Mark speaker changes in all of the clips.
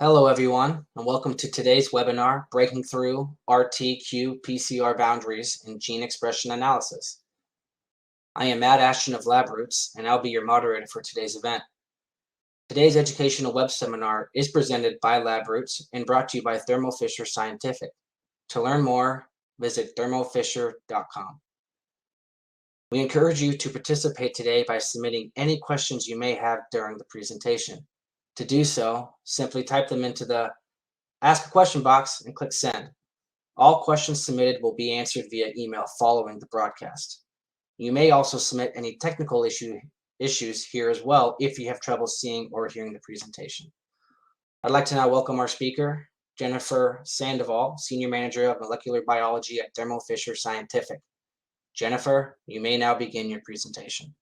Speaker 1: Hello, everyone, and welcome to today's webinar, Breaking Through RT-qPCR Boundaries in Gene Expression Analysis. I am Matt Ashton of LabRoots, and I'll be your moderator for today's event. Today's educational web seminar is presented by LabRoots and brought to you by Thermo Fisher Scientific. To learn more, visit thermofisher.com. We encourage you to participate today by submitting any questions you may have during the presentation. To do so, simply type them into the Ask a Question box and click Send. All questions submitted will be answered via email following the broadcast. You may also submit any technical issues here as well if you have trouble seeing or hearing the presentation. I'd like to now welcome our speaker, Jennifer Sandoval, Senior Manager of Molecular Biology at Thermo Fisher Scientific. Jennifer, you may now begin your presentation.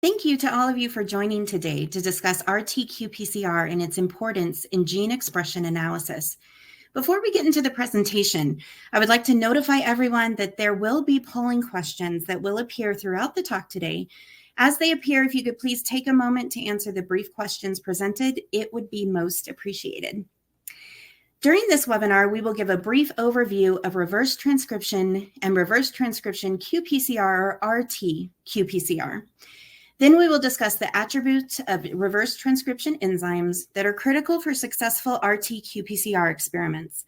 Speaker 2: Thank you to all of you for joining today to discuss RT-qPCR and its importance in gene expression analysis. Before we get into the presentation, I would like to notify everyone that there will be polling questions that will appear throughout the talk today. As they appear, if you could please take a moment to answer the brief questions presented, it would be most appreciated. During this webinar, we will give a brief overview of reverse transcription and reverse transcription qPCR or RT-qPCR. Then we will discuss the attributes of reverse transcription enzymes that are critical for successful RT-qPCR experiments.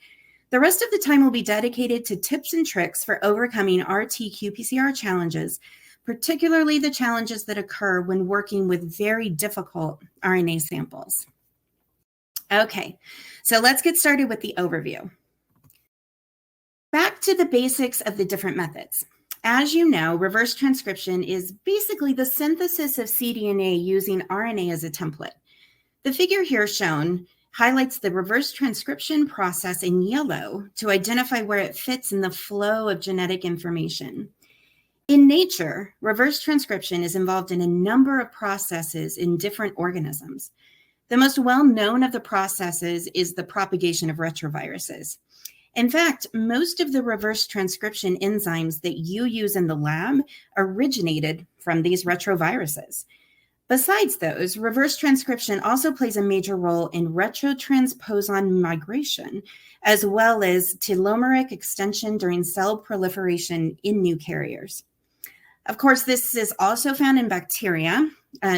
Speaker 2: The rest of the time will be dedicated to tips and tricks for overcoming RT-qPCR challenges, particularly the challenges that occur when working with very difficult RNA samples. Okay, so let's get started with the overview. Back to the basics of the different methods. As you know, reverse transcription is basically the synthesis of cDNA using RNA as a template. The figure here shown highlights the reverse transcription process in yellow to identify where it fits in the flow of genetic information. In nature, reverse transcription is involved in a number of processes in different organisms. The most well-known of the processes is the propagation of retroviruses. In fact, most of the reverse transcription enzymes that you use in the lab originated from these retroviruses. Besides those, reverse transcription also plays a major role in retrotransposon migration, as well as telomeric extension during cell proliferation in new carriers. Of course, this is also found in bacteria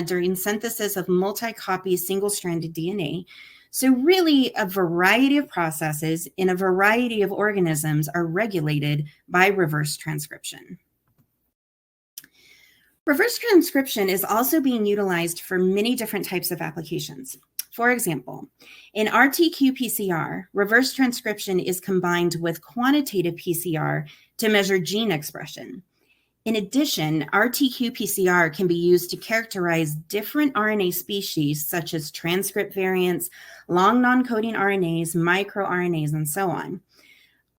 Speaker 2: during synthesis of multi-copy single-stranded DNA. So really, a variety of processes in a variety of organisms are regulated by reverse transcription. Reverse transcription is also being utilized for many different types of applications. For example, in RT-qPCR, reverse transcription is combined with quantitative PCR to measure gene expression. In addition, RT-qPCR can be used to characterize different RNA species, such as transcript variants, long non-coding RNAs, microRNAs, and so on.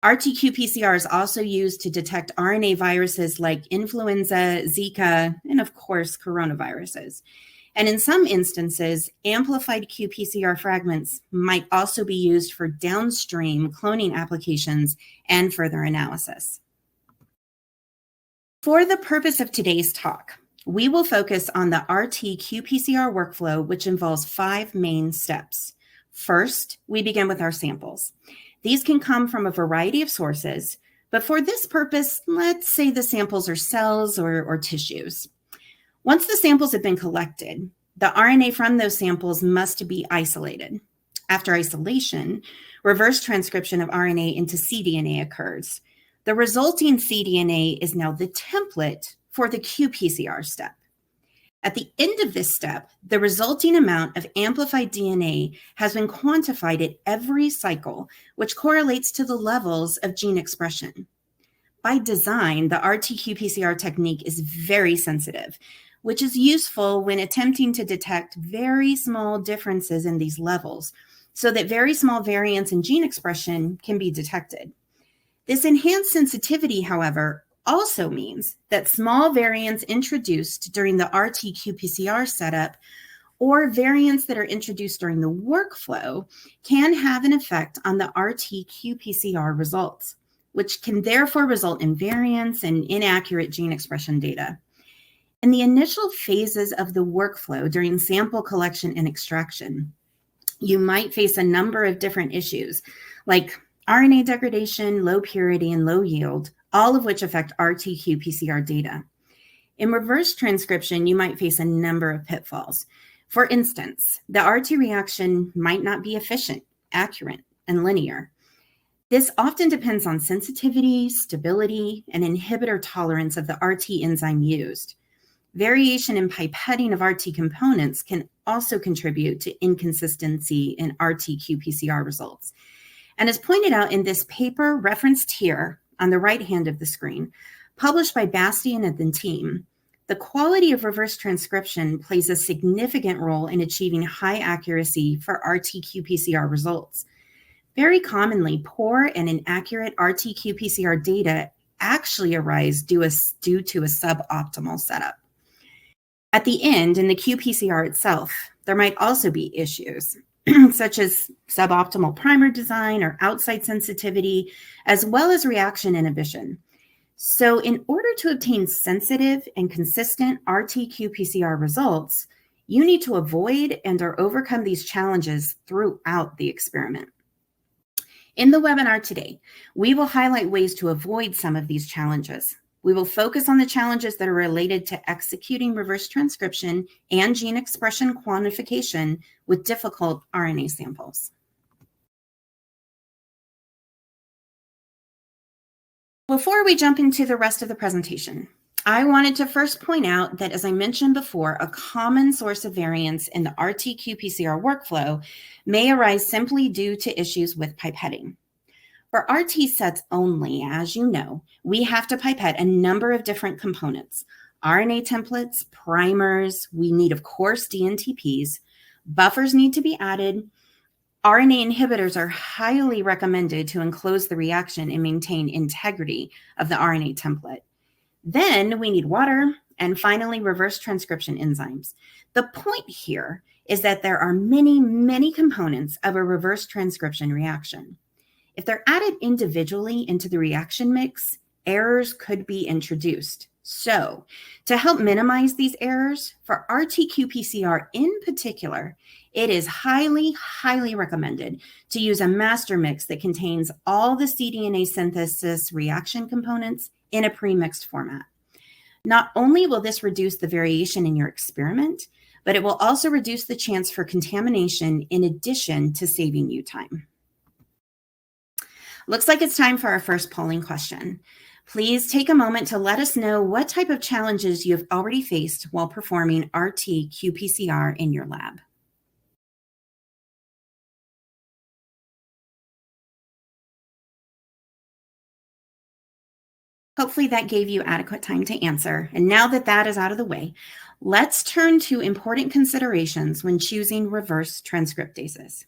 Speaker 2: RT-qPCR is also used to detect RNA viruses like influenza, Zika, and of course, coronaviruses. And in some instances, amplified qPCR fragments might also be used for downstream cloning applications and further analysis. For the purpose of today's talk, we will focus on the RT-qPCR workflow, which involves 5 main steps. First, we begin with our samples. These can come from a variety of sources, but for this purpose, let's say the samples are cells or tissues. Once the samples have been collected, the RNA from those samples must be isolated. After isolation, reverse transcription of RNA into cDNA occurs. The resulting cDNA is now the template for the qPCR step. At the end of this step, the resulting amount of amplified DNA has been quantified at every cycle, which correlates to the levels of gene expression. By design, the RT-qPCR technique is very sensitive, which is useful when attempting to detect very small differences in these levels, so that very small variants in gene expression can be detected. This enhanced sensitivity, however, also means that small variants introduced during the RT-qPCR setup or variants that are introduced during the workflow can have an effect on the RT-qPCR results, which can therefore result in variance and inaccurate gene expression data. In the initial phases of the workflow during sample collection and extraction, you might face a number of different issues like RNA degradation, low purity, and low yield, all of which affect RT-qPCR data. In reverse transcription, you might face a number of pitfalls. For instance, the RT reaction might not be efficient, accurate, and linear. This often depends on sensitivity, stability, and inhibitor tolerance of the RT enzyme used. Variation in pipetting of RT components can also contribute to inconsistency in RT-qPCR results. And as pointed out in this paper referenced here on the right hand of the screen, published by Bastian and the team, the quality of reverse transcription plays a significant role in achieving high accuracy for RT-qPCR results. Very commonly, poor and inaccurate RT-qPCR data actually arise due to a suboptimal setup. At the end, in the qPCR itself, there might also be issues, such as suboptimal primer design or outside sensitivity, as well as reaction inhibition. So in order to obtain sensitive and consistent RT-qPCR results, you need to avoid and/or overcome these challenges throughout the experiment. In the webinar today, we will highlight ways to avoid some of these challenges. We will focus on the challenges that are related to executing reverse transcription and gene expression quantification with difficult RNA samples. Before we jump into the rest of the presentation, I wanted to first point out that, as I mentioned before, a common source of variance in the RT-qPCR workflow may arise simply due to issues with pipetting. For RT sets only, as you know, we have to pipette a number of different components: RNA templates, primers, we need, of course, dNTPs, buffers need to be added. RNA inhibitors are highly recommended to enclose the reaction and maintain integrity of the RNA template. Then we need water, and finally, reverse transcription enzymes. The point here is that there are many, many components of a reverse transcription reaction. If they're added individually into the reaction mix, errors could be introduced. So, to help minimize these errors, for RT-qPCR in particular, it is highly, highly recommended to use a master mix that contains all the cDNA synthesis reaction components in a pre-mixed format. Not only will this reduce the variation in your experiment, but it will also reduce the chance for contamination in addition to saving you time. Looks like it's time for our first polling question. Please take a moment to let us know what type of challenges you have already faced while performing RT-qPCR in your lab. Hopefully that gave you adequate time to answer. And now that that is out of the way, let's turn to important considerations when choosing reverse transcriptases.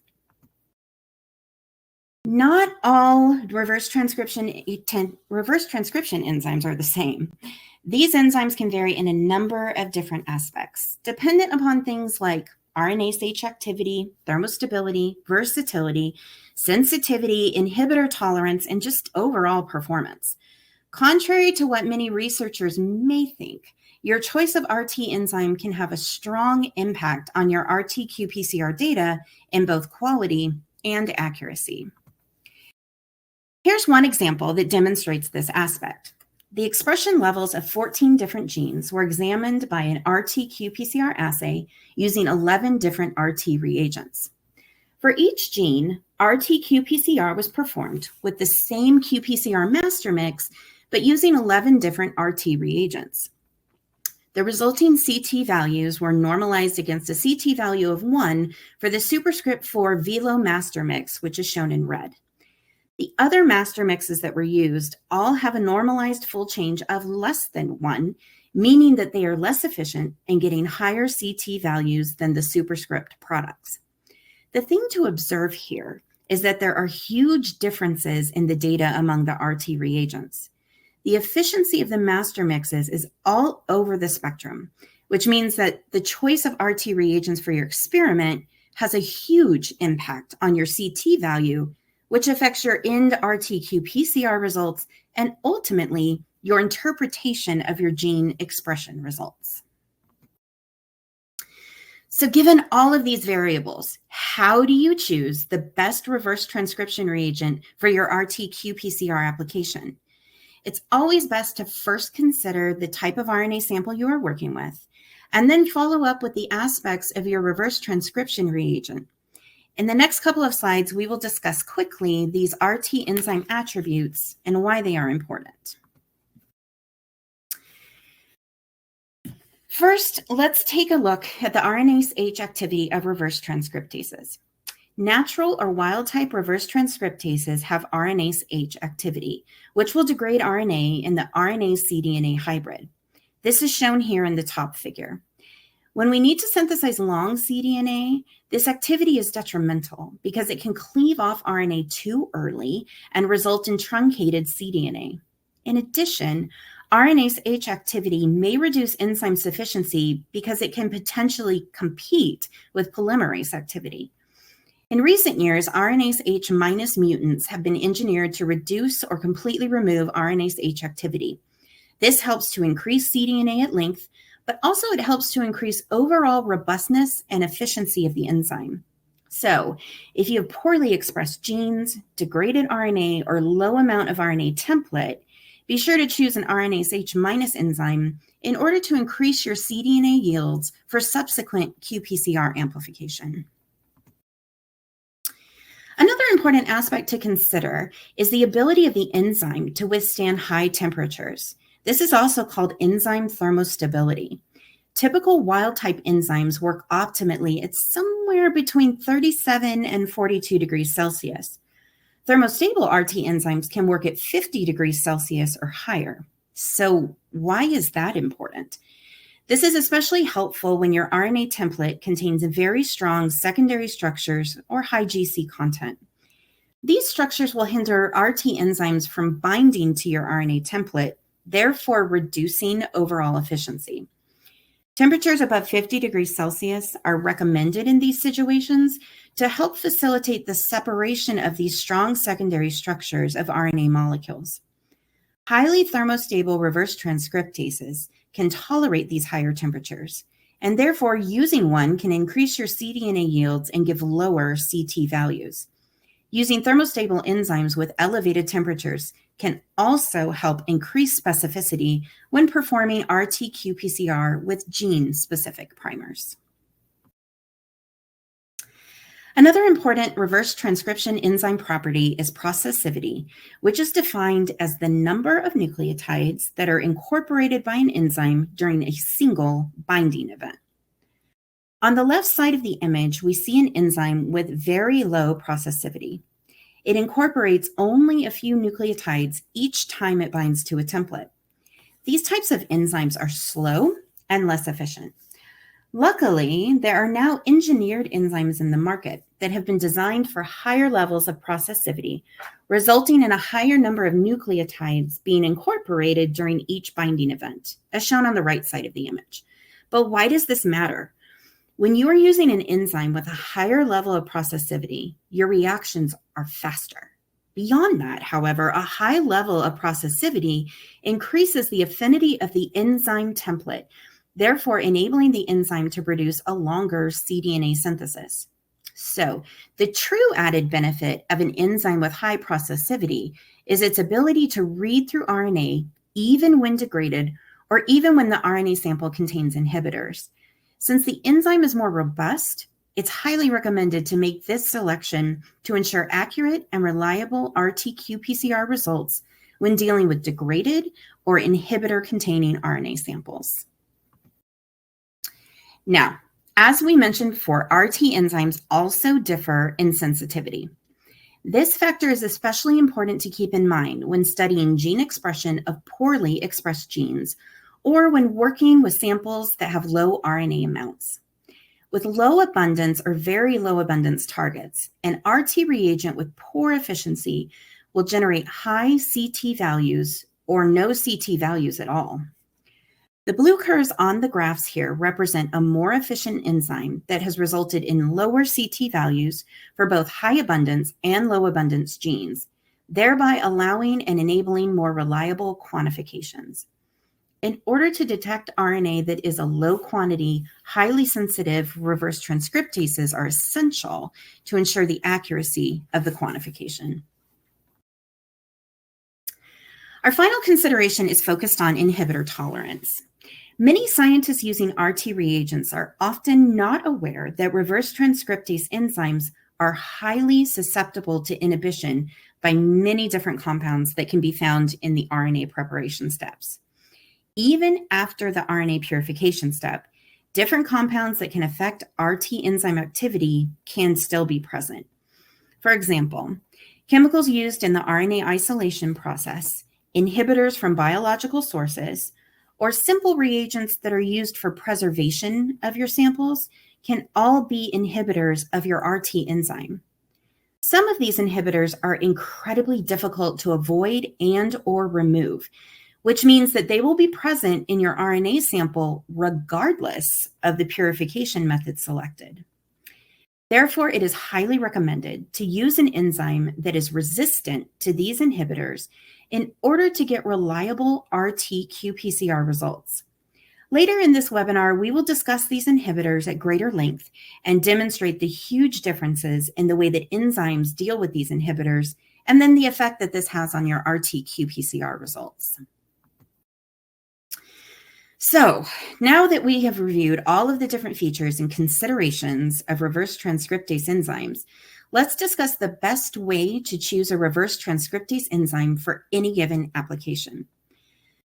Speaker 2: Not all reverse transcription enzymes are the same. These enzymes can vary in a number of different aspects, dependent upon things like RNase activity, thermostability, versatility, sensitivity, inhibitor tolerance, and just overall performance. Contrary to what many researchers may think, your choice of RT enzyme can have a strong impact on your RT-qPCR data in both quality and accuracy. Here's one example that demonstrates this aspect. The expression levels of 14 different genes were examined by an RT-qPCR assay using 11 different RT reagents. For each gene, RT-qPCR was performed with the same qPCR master mix, but using 11 different RT reagents. The resulting CT values were normalized against a CT value of 1 for the superscript 4 Velo master mix, which is shown in red. The other master mixes that were used all have a normalized full change of less than 1, meaning that they are less efficient and getting higher CT values than the superscript products. The thing to observe here is that there are huge differences in the data among the RT reagents. The efficiency of the master mixes is all over the spectrum, which means that the choice of RT reagents for your experiment has a huge impact on your CT value, which affects your end RT-qPCR results and ultimately your interpretation of your gene expression results. So given all of these variables, how do you choose the best reverse transcription reagent for your RT-qPCR application? It's always best to first consider the type of RNA sample you are working with, and then follow up with the aspects of your reverse transcription reagent. In the next couple of slides, we will discuss quickly these RT enzyme attributes and why they are important. First, let's take a look at the RNase H activity of reverse transcriptases. Natural or wild-type reverse transcriptases have RNase H activity, which will degrade RNA in the RNase cDNA hybrid. This is shown here in the top figure. When we need to synthesize long cDNA, this activity is detrimental because it can cleave off RNA too early and result in truncated cDNA. In addition, RNase H activity may reduce enzyme sufficiency because it can potentially compete with polymerase activity. In recent years, RNase H- mutants have been engineered to reduce or completely remove RNase H activity. This helps to increase cDNA at length, but also it helps to increase overall robustness and efficiency of the enzyme. So, if you have poorly expressed genes, degraded RNA, or low amount of RNA template, be sure to choose an RNase H- enzyme in order to increase your cDNA yields for subsequent qPCR amplification. Another important aspect to consider is the ability of the enzyme to withstand high temperatures. This is also called enzyme thermostability. Typical wild-type enzymes work optimally at somewhere between 37 and 42 degrees Celsius. Thermostable RT enzymes can work at 50 degrees Celsius or higher. So why is that important? This is especially helpful when your RNA template contains very strong secondary structures or high GC content. These structures will hinder RT enzymes from binding to your RNA template, therefore reducing overall efficiency. Temperatures above 50 degrees Celsius are recommended in these situations to help facilitate the separation of these strong secondary structures of RNA molecules. Highly thermostable reverse transcriptases can tolerate these higher temperatures, and therefore using one can increase your cDNA yields and give lower CT values. Using thermostable enzymes with elevated temperatures can also help increase specificity when performing RT-qPCR with gene-specific primers. Another important reverse transcription enzyme property is processivity, which is defined as the number of nucleotides that are incorporated by an enzyme during a single binding event. On the left side of the image, we see an enzyme with very low processivity. It incorporates only a few nucleotides each time it binds to a template. These types of enzymes are slow and less efficient. Luckily, there are now engineered enzymes in the market that have been designed for higher levels of processivity, resulting in a higher number of nucleotides being incorporated during each binding event, as shown on the right side of the image. But why does this matter? When you are using an enzyme with a higher level of processivity, your reactions are faster. Beyond that, however, a high level of processivity increases the affinity of the enzyme template, therefore enabling the enzyme to produce a longer cDNA synthesis. So, the true added benefit of an enzyme with high processivity is its ability to read through RNA even when degraded or even when the RNA sample contains inhibitors. Since the enzyme is more robust, it's highly recommended to make this selection to ensure accurate and reliable RT-qPCR results when dealing with degraded or inhibitor-containing RNA samples. Now, as we mentioned before, RT enzymes also differ in sensitivity. This factor is especially important to keep in mind when studying gene expression of poorly expressed genes or when working with samples that have low RNA amounts. With low abundance or very low abundance targets, an RT reagent with poor efficiency will generate high CT values or no CT values at all. The blue curves on the graphs here represent a more efficient enzyme that has resulted in lower CT values for both high abundance and low abundance genes, thereby allowing and enabling more reliable quantifications. in order to detect RNA that is a low quantity, highly sensitive reverse transcriptases are essential to ensure the accuracy of the quantification. Our final consideration is focused on inhibitor tolerance. Many scientists using RT reagents are often not aware that reverse transcriptase enzymes are highly susceptible to inhibition by many different compounds that can be found in the RNA preparation steps. Even after the RNA purification step, different compounds that can affect RT enzyme activity can still be present. For example, chemicals used in the RNA isolation process, inhibitors from biological sources, or simple reagents that are used for preservation of your samples can all be inhibitors of your RT enzyme. Some of these inhibitors are incredibly difficult to avoid and or remove, which means that they will be present in your RNA sample regardless of the purification method selected. Therefore, it is highly recommended to use an enzyme that is resistant to these inhibitors in order to get reliable RT-qPCR results. Later in this webinar, we will discuss these inhibitors at greater length and demonstrate the huge differences in the way that enzymes deal with these inhibitors, and then the effect that this has on your RT-qPCR results. So now that we have reviewed all of the different features and considerations of reverse transcriptase enzymes, let's discuss the best way to choose a reverse transcriptase enzyme for any given application.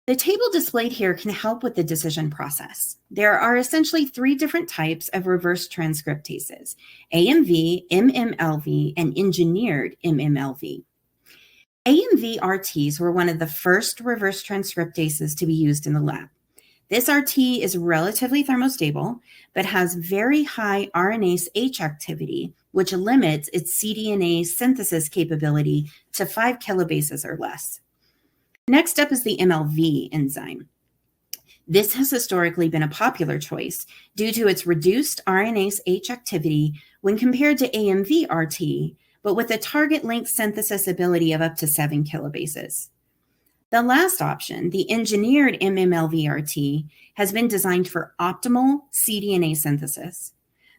Speaker 2: The table displayed here can help with the decision process. There are essentially 3 different types of reverse transcriptases: AMV, MMLV, and engineered MMLV. AMV RTs were one of the first reverse transcriptases to be used in the lab. This RT is relatively thermostable, but has very high RNase H activity, which limits its cDNA synthesis capability to 5 kilobases or less. Next up is the MLV enzyme. This has historically been a popular choice due to its reduced RNase H activity when compared to AMV RT, but with a target length synthesis ability of up to 7 kilobases. The last option, the engineered MMLV RT, has been designed for optimal cDNA synthesis.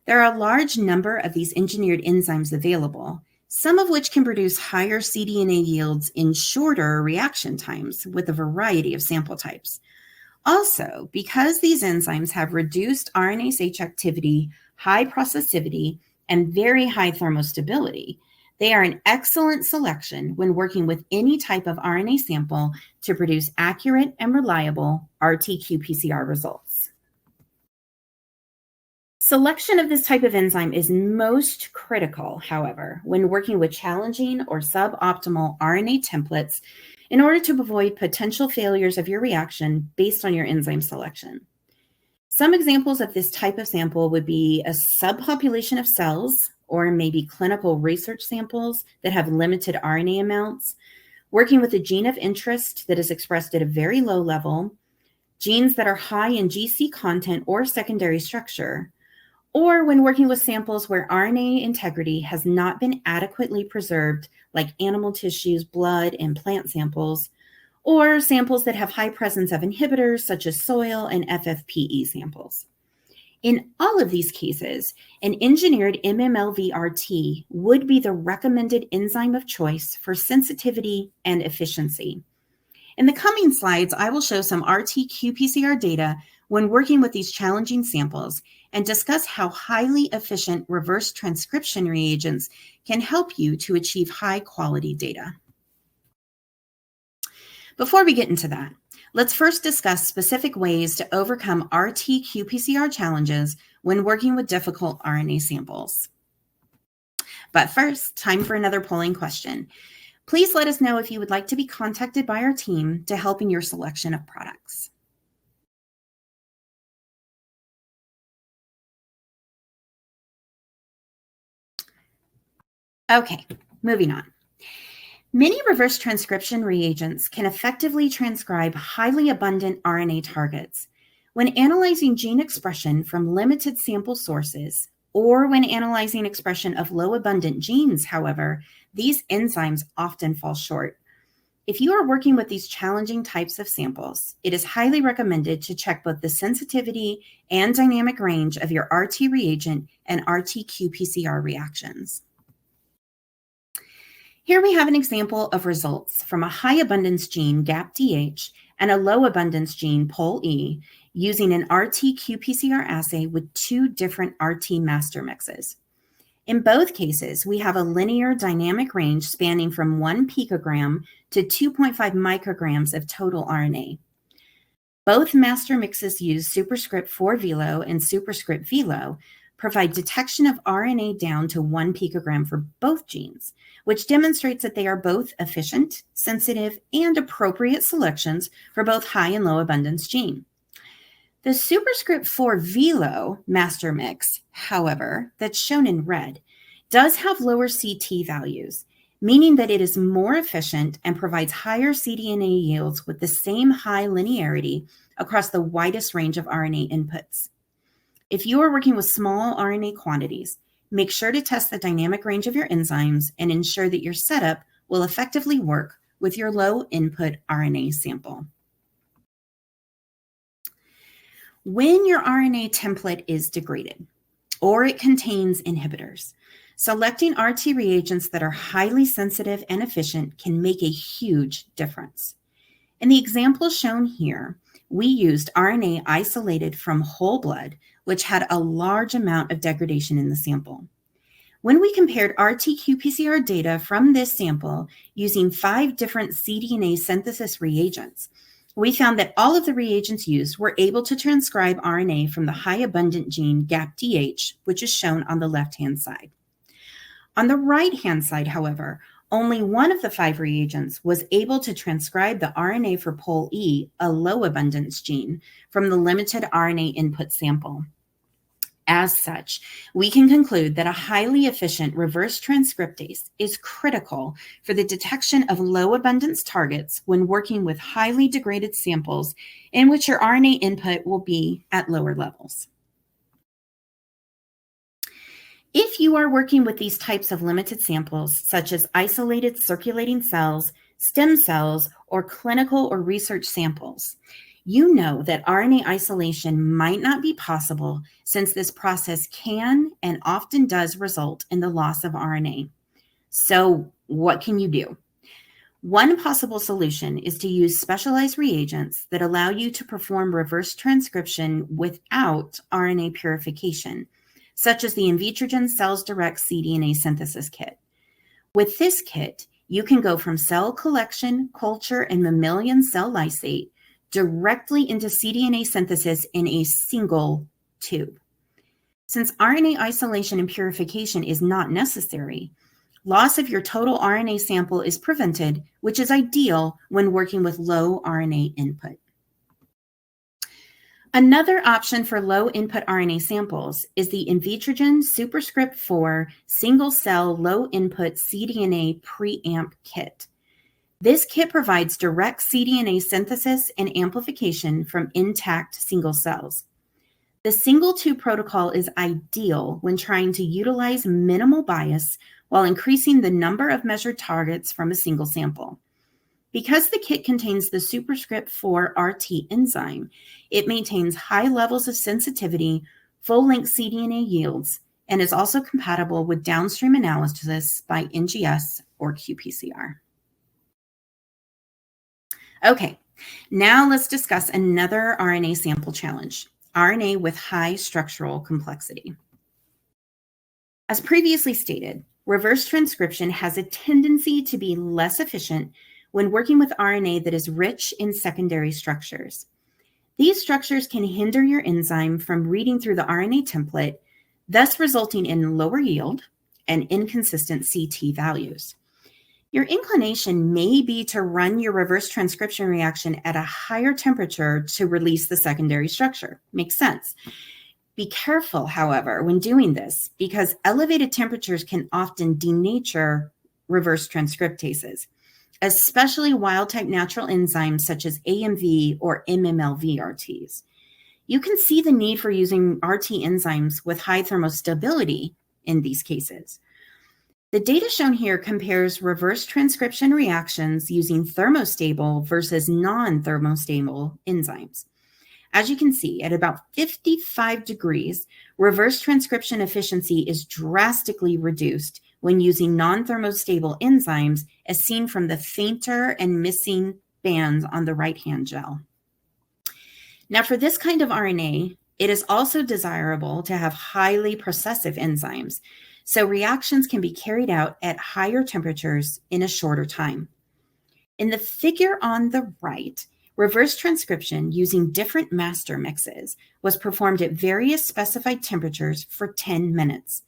Speaker 2: There are a large number of these engineered enzymes available, some of which can produce higher cDNA yields in shorter reaction times with a variety of sample types. Also, because these enzymes have reduced RNase H activity, high processivity, and very high thermostability, they are an excellent selection when working with any type of RNA sample to produce accurate and reliable RT-qPCR results. Selection of this type of enzyme is most critical, however, when working with challenging or suboptimal RNA templates in order to avoid potential failures of your reaction based on your enzyme selection. Some examples of this type of sample would be a subpopulation of cells, or maybe clinical research samples that have limited RNA amounts, working with a gene of interest that is expressed at a very low level, genes that are high in GC content or secondary structure, or when working with samples where RNA integrity has not been adequately preserved, like animal tissues, blood, and plant samples, or samples that have high presence of inhibitors such as soil and FFPE samples. In all of these cases, an engineered MMLV RT would be the recommended enzyme of choice for sensitivity and efficiency. In the coming slides, I will show some RT-qPCR data when working with these challenging samples and discuss how highly efficient reverse transcription reagents can help you to achieve high quality data. Before we get into that, let's first discuss specific ways to overcome RT-qPCR challenges when working with difficult RNA samples. But first, time for another polling question. Please let us know if you would like to be contacted by our team to help in your selection of products. Okay, moving on. Many reverse transcription reagents can effectively transcribe highly abundant RNA targets. When analyzing gene expression from limited sample sources, or when analyzing expression of low abundant genes, however, these enzymes often fall short. If you are working with these challenging types of samples, it is highly recommended to check both the sensitivity and dynamic range of your RT reagent and RT-qPCR reactions. Here we have an example of results from a high abundance gene, GAPDH, and a low abundance gene, POLE, using an RT-qPCR assay with two different RT master mixes. In both cases, we have a linear dynamic range spanning from 1 picogram to 2.5 micrograms of total RNA. Both master mixes use superscript 4 velo and superscript velo, provide detection of RNA down to 1 picogram for both genes, which demonstrates that they are both efficient, sensitive, and appropriate selections for both high and low abundance gene. The superscript 4 velo master mix, however, that's shown in red, does have lower CT values, meaning that it is more efficient and provides higher cDNA yields with the same high linearity across the widest range of RNA inputs. If you are working with small RNA quantities, make sure to test the dynamic range of your enzymes and ensure that your setup will effectively work with your low input RNA sample. When your RNA template is degraded or it contains inhibitors, selecting RT reagents that are highly sensitive and efficient can make a huge difference. In the example shown here, we used RNA isolated from whole blood, which had a large amount of degradation in the sample. When we compared RT-qPCR data from this sample using 5 different cDNA synthesis reagents, we found that all of the reagents used were able to transcribe RNA from the high abundant gene GAPDH, which is shown on the left-hand side. On the right-hand side, however, only one of the 5 reagents was able to transcribe the RNA for POLE, a low abundance gene, from the limited RNA input sample. As such, we can conclude that a highly efficient reverse transcriptase is critical for the detection of low abundance targets when working with highly degraded samples in which your RNA input will be at lower levels. If you are working with these types of limited samples, such as isolated circulating cells, stem cells, or clinical or research samples, you know that RNA isolation might not be possible since this process can and often does result in the loss of RNA. So what can you do? One possible solution is to use specialized reagents that allow you to perform reverse transcription without RNA purification, such as the Invitrogen Cells Direct cDNA synthesis kit. With this kit, you can go from cell collection, culture, and mammalian cell lysate directly into cDNA synthesis in a single tube. Since RNA isolation and purification is not necessary, loss of your total RNA sample is prevented, which is ideal when working with low RNA input. Another option for low input RNA samples is the Invitrogen Superscript 4 single cell low input cDNA preamp kit. This kit provides direct cDNA synthesis and amplification from intact single cells. The single tube protocol is ideal when trying to utilize minimal bias while increasing the number of measured targets from a single sample. Because the kit contains the superscript 4 RT enzyme, it maintains high levels of sensitivity, full-length cDNA yields, and is also compatible with downstream analysis by NGS or qPCR. Okay, now let's discuss another RNA sample challenge, RNA with high structural complexity. As previously stated, reverse transcription has a tendency to be less efficient when working with RNA that is rich in secondary structures. These structures can hinder your enzyme from reading through the RNA template, thus resulting in lower yield and inconsistent CT values. Your inclination may be to run your reverse transcription reaction at a higher temperature to release the secondary structure. Makes sense. Be careful, however, when doing this, because elevated temperatures can often denature reverse transcriptases, especially wild-type natural enzymes such as AMV or MMLV RTs. You can see the need for using RT enzymes with high thermostability in these cases. The data shown here compares reverse transcription reactions using thermostable versus non-thermostable enzymes. As you can see, at about 55 degrees, reverse transcription efficiency is drastically reduced when using non-thermostable enzymes, as seen from the fainter and missing bands on the right-hand gel. Now, for this kind of RNA, it is also desirable to have highly processive enzymes, so reactions can be carried out at higher temperatures in a shorter time. In the figure on the right, reverse transcription using different master mixes was performed at various specified temperatures for 10 minutes.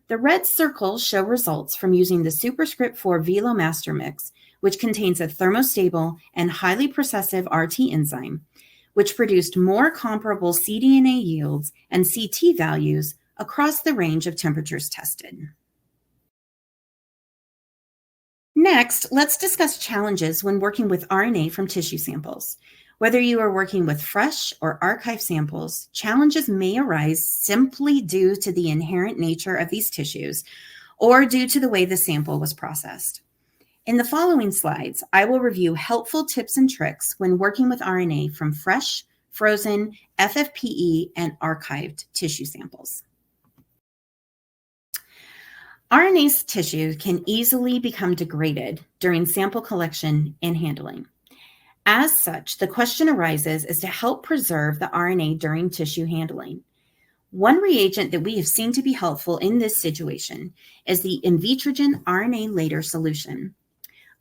Speaker 2: The red circles show results from using the superscript 4 Velo master mix, which contains a thermostable and highly processive RT enzyme, which produced more comparable cDNA yields and CT values across the range of temperatures tested. Next, let's discuss challenges when working with RNA from tissue samples. Whether you are working with fresh or archive samples, challenges may arise simply due to the inherent nature of these tissues or due to the way the sample was processed. In the following slides, I will review helpful tips and tricks when working with RNA from fresh, frozen, FFPE, and archived tissue samples. RNase tissue can easily become degraded during sample collection and handling. As such, the question arises as to help preserve the RNA during tissue handling. One reagent that we have seen to be helpful in this situation is the Invitrogen RNA later solution.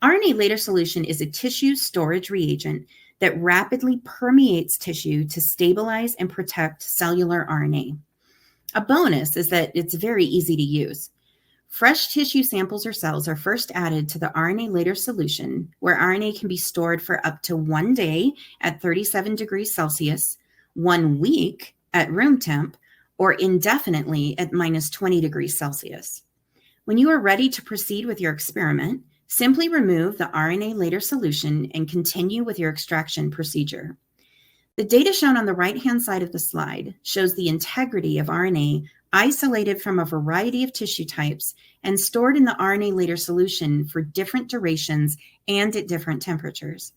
Speaker 2: RNA later solution is a tissue storage reagent that rapidly permeates tissue to stabilize and protect cellular RNA. A bonus is that it's very easy to use. Fresh tissue samples or cells are first added to the RNA later solution, where RNA can be stored for up to 1 day at 37 degrees Celsius, 1 week at room temp, or indefinitely at minus 20 degrees Celsius. When you are ready to proceed with your experiment, simply remove the RNA later solution and continue with your extraction procedure. The data shown on the right-hand side of the slide shows the integrity of RNA isolated from a variety of tissue types and stored in the RNA later solution for different durations and at different temperatures.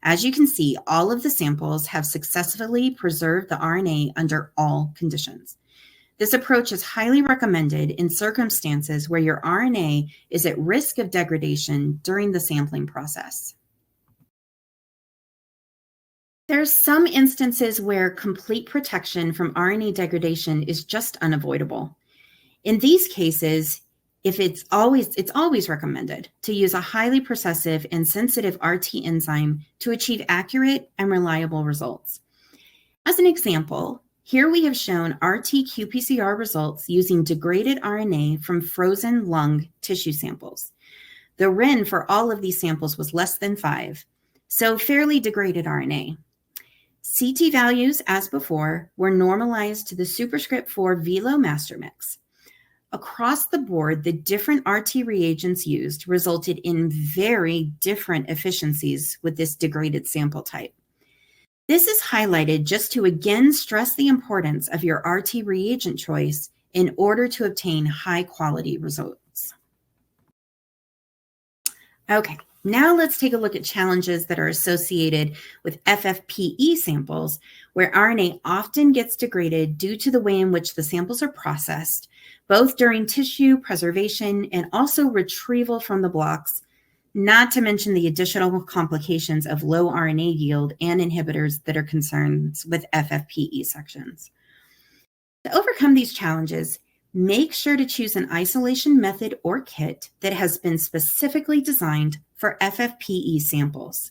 Speaker 2: As you can see, all of the samples have successfully preserved the RNA under all conditions. This approach is highly recommended in circumstances where your RNA is at risk of degradation during the sampling process. There are some instances where complete protection from RNA degradation is just unavoidable. In these cases, it's always recommended to use a highly processive and sensitive RT enzyme to achieve accurate and reliable results. As an example, here we have shown RT-qPCR results using degraded RNA from frozen lung tissue samples. The RIN for all of these samples was less than 5, so fairly degraded RNA. CT values, as before, were normalized to the superscript 4 Velo master mix. Across the board, the different RT reagents used resulted in very different efficiencies with this degraded sample type. This is highlighted just to again stress the importance of your RT reagent choice in order to obtain high-quality results. Okay. Now let's take a look at challenges that are associated with FFPE samples, where RNA often gets degraded due to the way in which the samples are processed, both during tissue preservation and also retrieval from the blocks, not to mention the additional complications of low RNA yield and inhibitors that are concerned with FFPE sections. To overcome these challenges, make sure to choose an isolation method or kit that has been specifically designed for FFPE samples.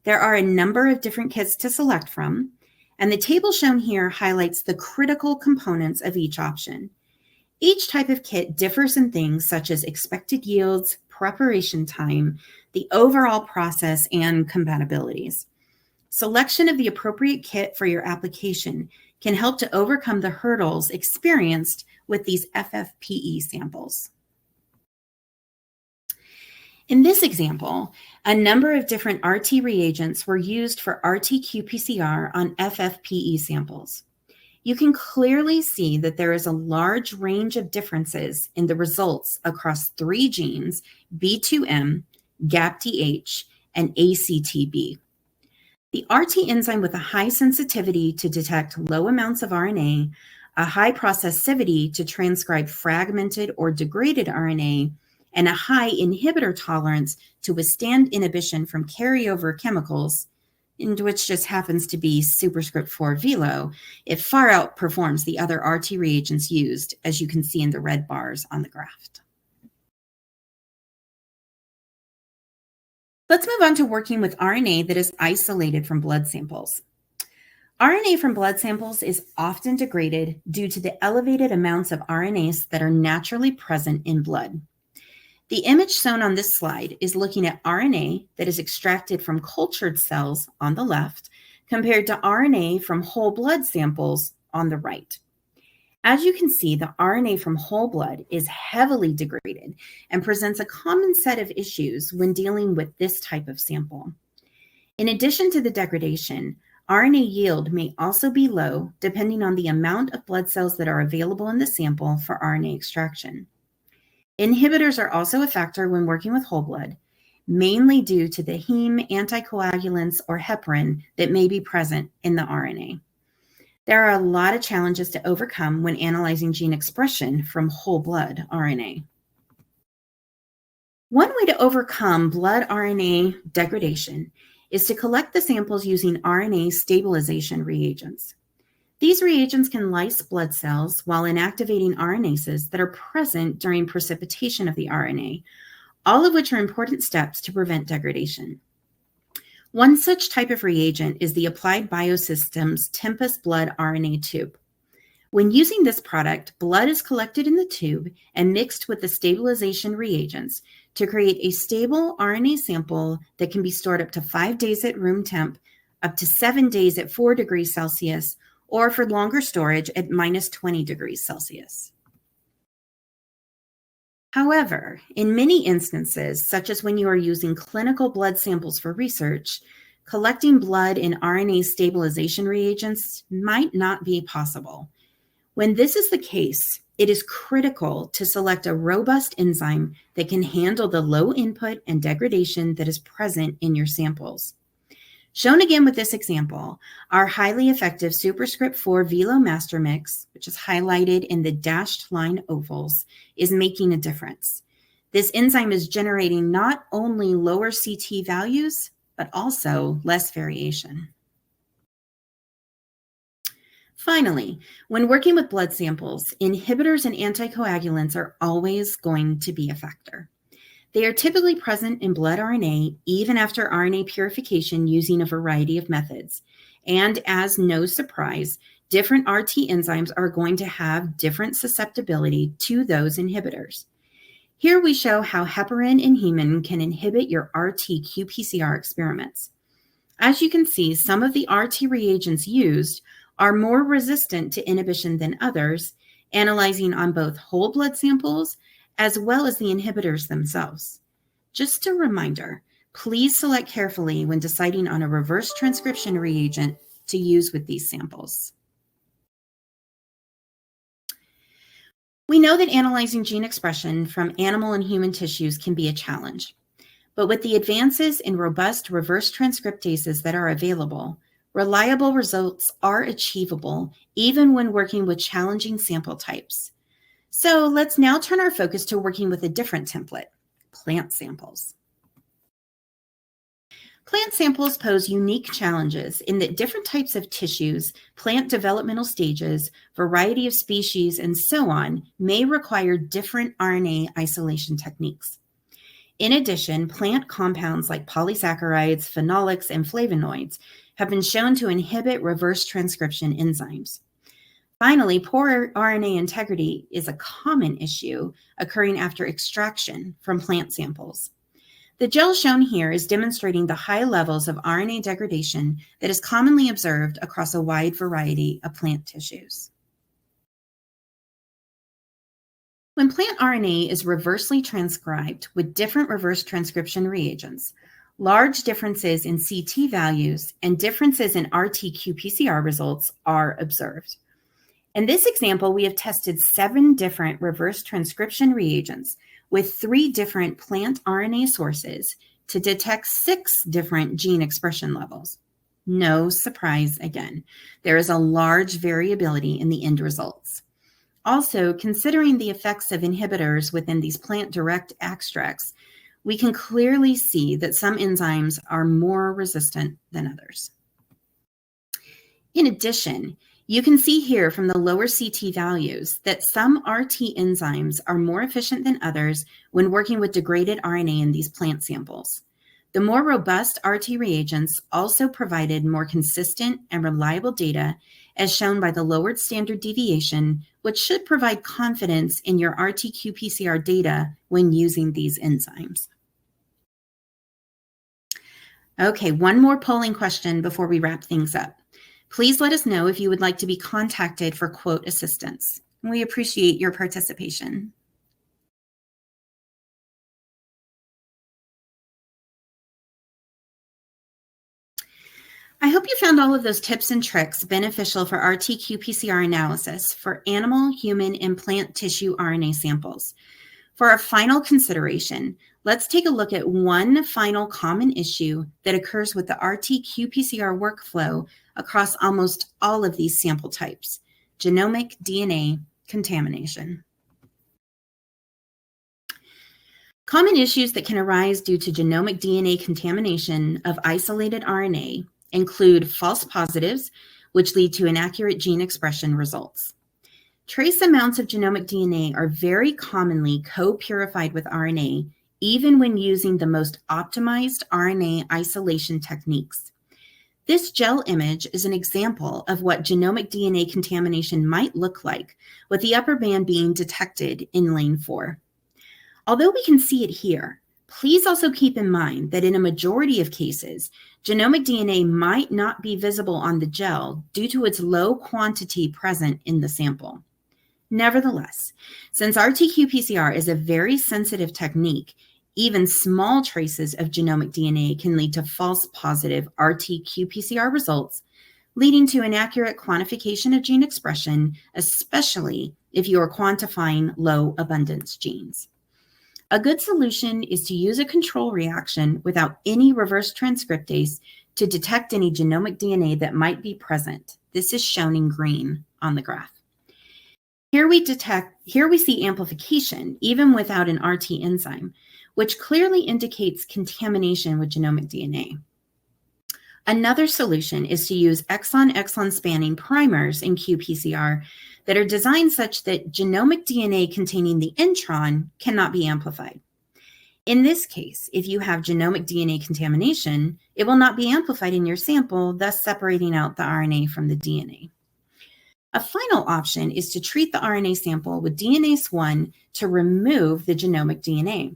Speaker 2: There are a number of different kits to select from, and the table shown here highlights the critical components of each option. Each type of kit differs in things such as expected yields, preparation time, the overall process, and compatibilities. Selection of the appropriate kit for your application can help to overcome the hurdles experienced with these FFPE samples. In this example, a number of different RT reagents were used for RT-qPCR on FFPE samples. you can clearly see that there is a large range of differences in the results across 3 genes, B2M, GAPDH, and ACTB. The RT enzyme with a high sensitivity to detect low amounts of RNA, a high processivity to transcribe fragmented or degraded RNA, and a high inhibitor tolerance to withstand inhibition from carryover chemicals, which just happens to be superscript 4 velo, it far outperforms the other RT reagents used, as you can see in the red bars on the graph. Let's move on to working with RNA that is isolated from blood samples. RNA from blood samples is often degraded due to the elevated amounts of RNase that are naturally present in blood. The image shown on this slide is looking at RNA that is extracted from cultured cells on the left compared to RNA from whole blood samples on the right. As you can see, the RNA from whole blood is heavily degraded and presents a common set of issues when dealing with this type of sample. In addition to the degradation, RNA yield may also be low depending on the amount of blood cells that are available in the sample for RNA extraction. Inhibitors are also a factor when working with whole blood, mainly due to the heme anticoagulants or heparin that may be present in the RNA. There are a lot of challenges to overcome when analyzing gene expression from whole blood RNA. One way to overcome blood RNA degradation is to collect the samples using RNA stabilization reagents. These reagents can lyse blood cells while inactivating RNases that are present during precipitation of the RNA, all of which are important steps to prevent degradation. One such type of reagent is the Applied Biosystems Tempus Blood RNA tube. When using this product, blood is collected in the tube and mixed with the stabilization reagents to create a stable RNA sample that can be stored up to 5 days at room temp, up to 7 days at 4 degrees Celsius, or for longer storage at minus 20 degrees Celsius. However, in many instances, such as when you are using clinical blood samples for research, collecting blood in RNA stabilization reagents might not be possible. When this is the case, it is critical to select a robust enzyme that can handle the low input and degradation that is present in your samples. Shown again with this example, our highly effective superscript 4 velo master mix, which is highlighted in the dashed line ovals, is making a difference. This enzyme is generating not only lower CT values, but also less variation. Finally, when working with blood samples, inhibitors and anticoagulants are always going to be a factor. They are typically present in blood RNA even after RNA purification using a variety of methods. And as no surprise, different RT enzymes are going to have different susceptibility to those inhibitors. Here we show how heparin and hemin can inhibit your RT-qPCR experiments. As you can see, some of the RT reagents used are more resistant to inhibition than others, analyzing on both whole blood samples as well as the inhibitors themselves. Just a reminder, please select carefully when deciding on a reverse transcription reagent to use with these samples. We know that analyzing gene expression from animal and human tissues can be a challenge, but with the advances in robust reverse transcriptases that are available, reliable results are achievable even when working with challenging sample types. So let's now turn our focus to working with a different template, plant samples. Plant samples pose unique challenges in that different types of tissues, plant developmental stages, variety of species, and so on may require different RNA isolation techniques. In addition, plant compounds like polysaccharides, phenolics, and flavonoids have been shown to inhibit reverse transcription enzymes. Finally, poor RNA integrity is a common issue occurring after extraction from plant samples. The gel shown here is demonstrating the high levels of RNA degradation that is commonly observed across a wide variety of plant tissues. When plant RNA is reversely transcribed with different reverse transcription reagents, large differences in CT values and differences in RT-qPCR results are observed. In this example, we have tested 7 different reverse transcription reagents with 3 different plant RNA sources to detect 6 different gene expression levels. No surprise again. There is a large variability in the end results. Also, considering the effects of inhibitors within these plant-direct extracts, we can clearly see that some enzymes are more resistant than others. In addition, you can see here from the lower CT values that some RT enzymes are more efficient than others when working with degraded RNA in these plant samples. The more robust RT reagents also provided more consistent and reliable data, as shown by the lowered standard deviation, which should provide confidence in your RT-qPCR data when using these enzymes. Okay, one more polling question before we wrap things up. Please let us know if you would like to be contacted for quote assistance. We appreciate your participation. I hope you found all of those tips and tricks beneficial for RT-qPCR analysis for animal, human, and plant tissue RNA samples. For our final consideration, let's take a look at one final common issue that occurs with the RT-qPCR workflow across almost all of these sample types: genomic DNA contamination. Common issues that can arise due to genomic DNA contamination of isolated RNA include false positives, which lead to inaccurate gene expression results. Trace amounts of genomic DNA are very commonly co-purified with RNA, even when using the most optimized RNA isolation techniques. This gel image is an example of what genomic DNA contamination might look like, with the upper band being detected in lane 4. Although we can see it here, please also keep in mind that in a majority of cases, genomic DNA might not be visible on the gel due to its low quantity present in the sample. Nevertheless, since RT-qPCR is a very sensitive technique, even small traces of genomic DNA can lead to false positive RT-qPCR results, leading to inaccurate quantification of gene expression, especially if you are quantifying low abundance genes. A good solution is to use a control reaction without any reverse transcriptase to detect any genomic DNA that might be present. This is shown in green on the graph. Here we see amplification even without an RT enzyme, which clearly indicates contamination with genomic DNA. Another solution is to use exon-exon spanning primers in qPCR that are designed such that genomic DNA containing the intron cannot be amplified. In this case, if you have genomic DNA contamination, it will not be amplified in your sample, thus separating out the RNA from the DNA. A final option is to treat the RNA sample with DNase 1 to remove the genomic DNA.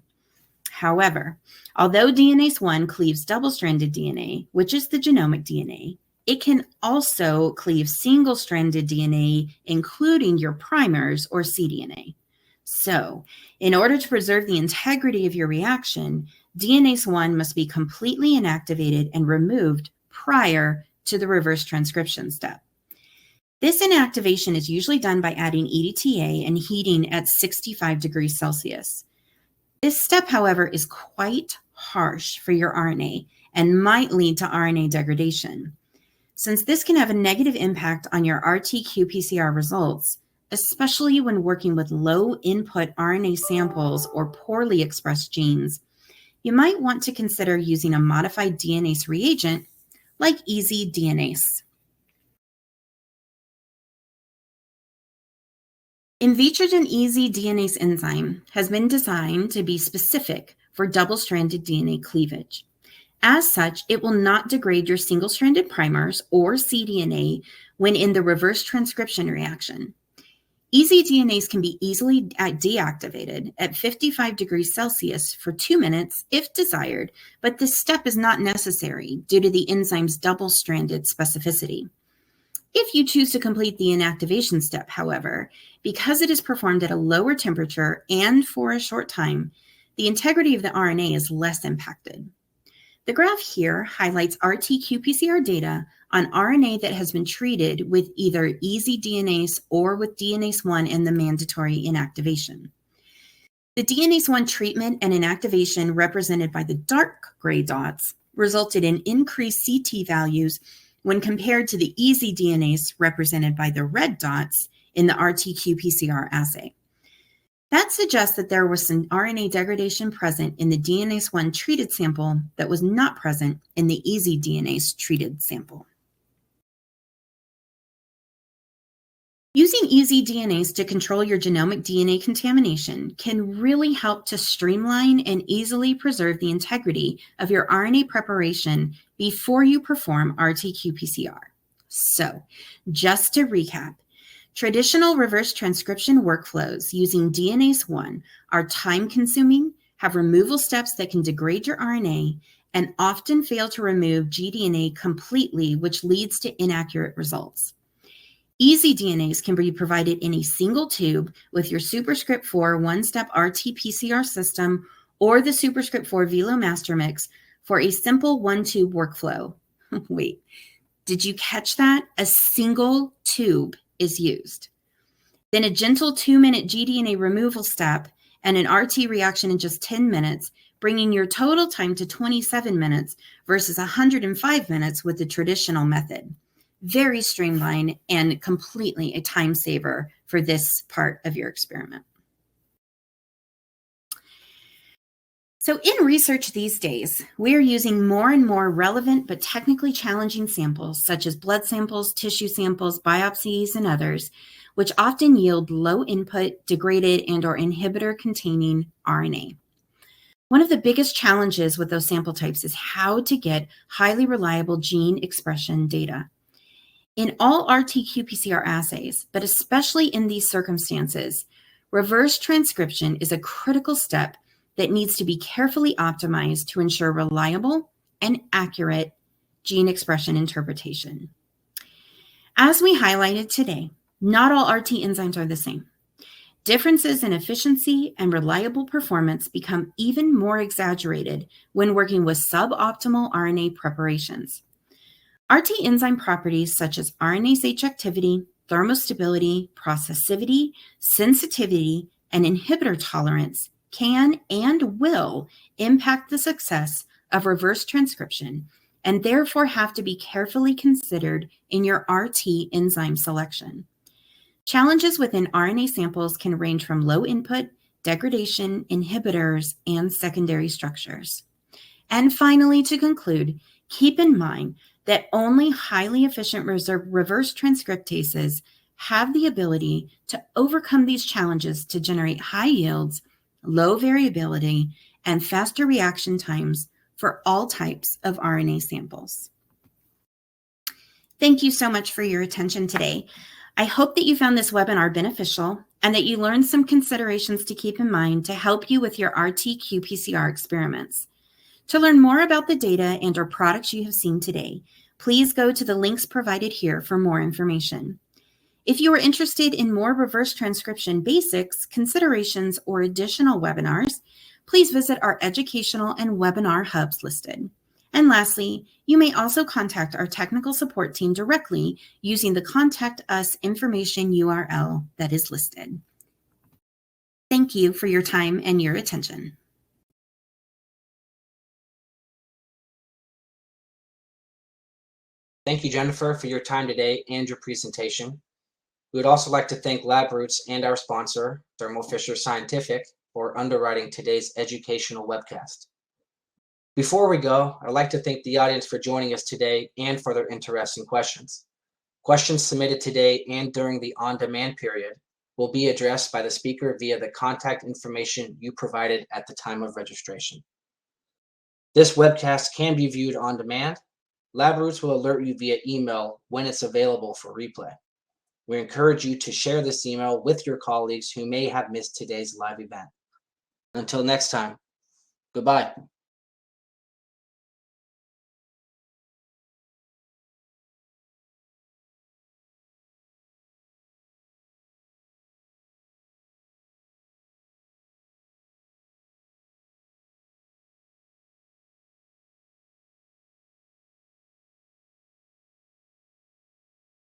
Speaker 2: However, although DNase 1 cleaves double-stranded DNA, which is the genomic DNA, it can also cleave single-stranded DNA, including your primers or cDNA. So, in order to preserve the integrity of your reaction, DNase 1 must be completely inactivated and removed prior to the reverse transcription step. This inactivation is usually done by adding EDTA and heating at 65 degrees Celsius. This step, however, is quite harsh for your RNA and might lead to RNA degradation. Since this can have a negative impact on your RT-qPCR results, especially when working with low input RNA samples or poorly expressed genes, you might want to consider using a modified DNase reagent like ezDNase. Invitrogen ezDNase enzyme has been designed to be specific for double-stranded DNA cleavage. As such, it will not degrade your single-stranded primers or cDNA when in the reverse transcription reaction. ezDNase can be easily deactivated at 55 degrees Celsius for 2 minutes if desired, but this step is not necessary due to the enzyme's double-stranded specificity. If you choose to complete the inactivation step, however, because it is performed at a lower temperature and for a short time, the integrity of the RNA is less impacted. The graph here highlights RT-qPCR data on RNA that has been treated with either ezDNase or with DNase 1 and the mandatory inactivation. The DNase 1 treatment and inactivation, represented by the dark gray dots, resulted in increased CT values when compared to the ezDNase, represented by the red dots, in the RT-qPCR assay. That suggests that there was some RNA degradation present in the DNase 1 treated sample that was not present in the ezDNase treated sample. Using ezDNase to control your genomic DNA contamination can really help to streamline and easily preserve the integrity of your RNA preparation before you perform RT-qPCR. So, just to recap, traditional reverse transcription workflows using DNase 1 are time-consuming, have removal steps that can degrade your RNA, and often fail to remove gDNA completely, which leads to inaccurate results. ezDNase can be provided in a single tube with your superscript 4 one-step RT-PCR system or the superscript 4 Velo Master Mix for a simple one-tube workflow. Wait, did you catch that? A single tube is used. Then a gentle 2-minute gDNA removal step and an RT reaction in just 10 minutes, bringing your total time to 27 minutes versus 105 minutes with the traditional method. Very streamlined and completely a time saver for this part of your experiment. So in research these days, we are using more and more relevant but technically challenging samples, such as blood samples, tissue samples, biopsies, and others, which often yield low input, degraded, and/or inhibitor-containing RNA. One of the biggest challenges with those sample types is how to get highly reliable gene expression data. In all RT-qPCR assays, but especially in these circumstances, reverse transcription is a critical step that needs to be carefully optimized to ensure reliable and accurate gene expression interpretation. As we highlighted today, not all RT enzymes are the same. Differences in efficiency and reliable performance become even more exaggerated when working with suboptimal RNA preparations. RT enzyme properties such as RNase H activity, thermostability, processivity, sensitivity, and inhibitor tolerance can and will impact the success of reverse transcription and therefore have to be carefully considered in your RT enzyme selection. Challenges within RNA samples can range from low input, degradation, inhibitors, and secondary structures. And finally, to conclude, keep in mind that only highly efficient reverse transcriptases have the ability to overcome these challenges to generate high yields, low variability, and faster reaction times for all types of RNA samples. Thank you so much for your attention today. I hope that you found this webinar beneficial and that you learned some considerations to keep in mind to help you with your RT-qPCR experiments. To learn more about the data and or products you have seen today, please go to the links provided here for more information. If you are interested in more reverse transcription basics, considerations, or additional webinars, please visit our educational and webinar hubs listed. And lastly, you may also contact our technical support team directly using the Contact Us information URL that is listed. Thank you for your time and your attention.
Speaker 1: Thank you, Jennifer, for your time today and your presentation. We would also like to thank LabRoots and our sponsor, Thermo Fisher Scientific, for underwriting today's educational webcast. Before we go, I'd like to thank the audience for joining us today and for their interesting questions. Questions submitted today and during the on-demand period will be addressed by the speaker via the contact information you provided at the time of registration. This webcast can be viewed on demand. LabRoots will alert you via email when it's available for replay. We encourage you to share this email with your colleagues who may have missed today's live event. Until next time, goodbye.